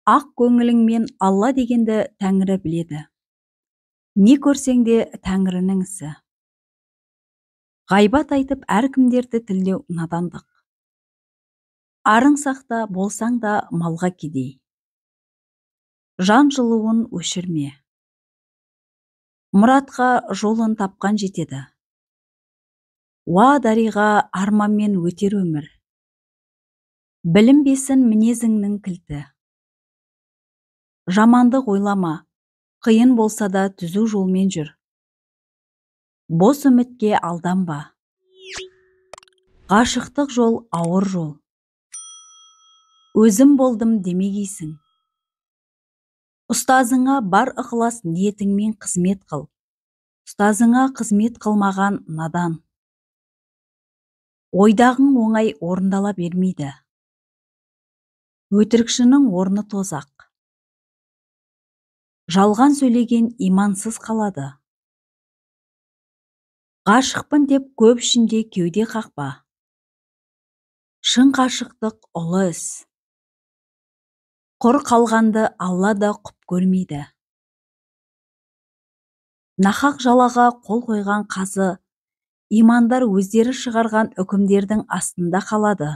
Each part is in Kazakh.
Ақ көңіліңмен Алла дегенді Тәңірі біледі. Не көрсең де Тәңірінің ісі. Ғайбат айтып әркімдерді тілдеу надандық. Арың сақта болсаң да малға кедей. Жан жылуын өшірме. Мұратқа жолын тапқан жетеді. Уа дариға арманмен өтер өмір. Білінбесін мінезіңнің кілті. Жамандық ойлама, қиын болса да түзу жолмен жүр. Бос үмітке алданба. Ғашықтық жол ауыр жол. Өзім болдым демегейсің. Ұстазыңа бар ықылас ниетіңмен қызмет қыл. Ұстазыңа қызмет қылмаған надан. Ойдағың оңай орындала бермейді. Өтірікшінің орны тозақ. Жалған сөйлеген имансыз қалады. Ғашықпын деп көп ішінде кеуде қақпа. Шын ғашықтық ұлы іс. Құр қалғанды Алла да құп көрмейді. Нахақ жалаға қол қойған қазы, имандар өздері шығарған үкімдердің астында қалады.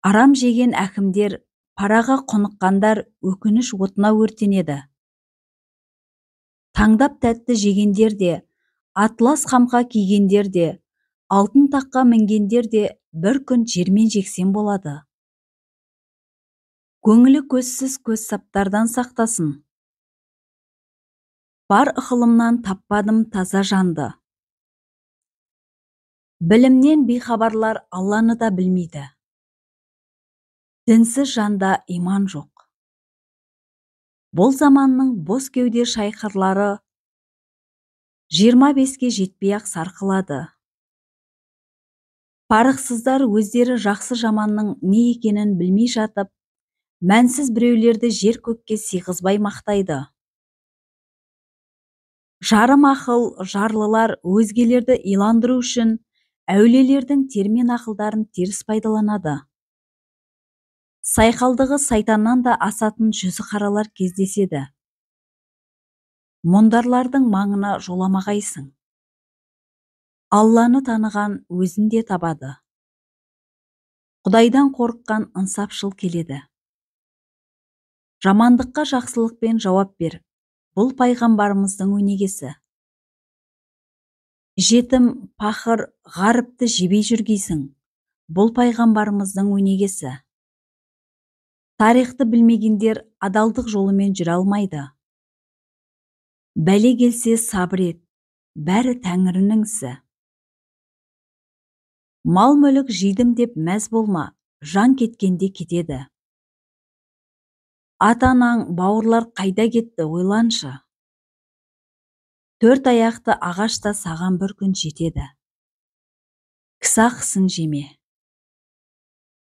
Арам жеген әкімдер, параға құныққандар өкініш отына өртенеді. Таңдап тәтті жегендер де, атлас қамқа кигендер де, алтын таққа мінгендер де бір күн жермен жексен болады. Көңілі көзсіз көз саптардан сақтасын. Бар ықылымнан таппадым таза жанды. Білімнен бейхабарлар Алланы да білмейді. Дінсіз жанда иман жоқ. Бұл заманның бос кеуде шайқырлары 25-ке жетпей-ақ сарқылады. Парықсыздар өздері жақсы жаманның не екенін білмей жатып, мәнсіз біреулерді жер көкке сыйғызбай мақтайды. Жарым ақыл жарлылар өзгелерді иландыру үшін әулиелердің термен ақылдарын теріс пайдаланады. Сайқалдығы сайтаннан да асатын жүзі қаралар кездеседі. Мұндарлардың маңына жоламағайсың. Алланы таныған өзінде табады. Құдайдан қорыққан ынсапшыл келеді. Жамандыққа жақсылықпен жауап бер. Бұл пайғамбарымыздың өнегесі. Жетім, пақыр, ғаріпті жебей жүргейсің. Бұл пайғамбарымыздың өнегесі. Тарихты білмегендер адалдық жолымен жүре алмайды. Бәле келсе сабыр ет, бәрі Тәңірінің ісі. Мал мүлік жидым деп мәз болма, жан кеткенде кетеді. Ата-анаң, бауырлар қайда кетті ойланшы. 4 аяқты ағашта саған бір күн жетеді. Кісі ақысын жеме.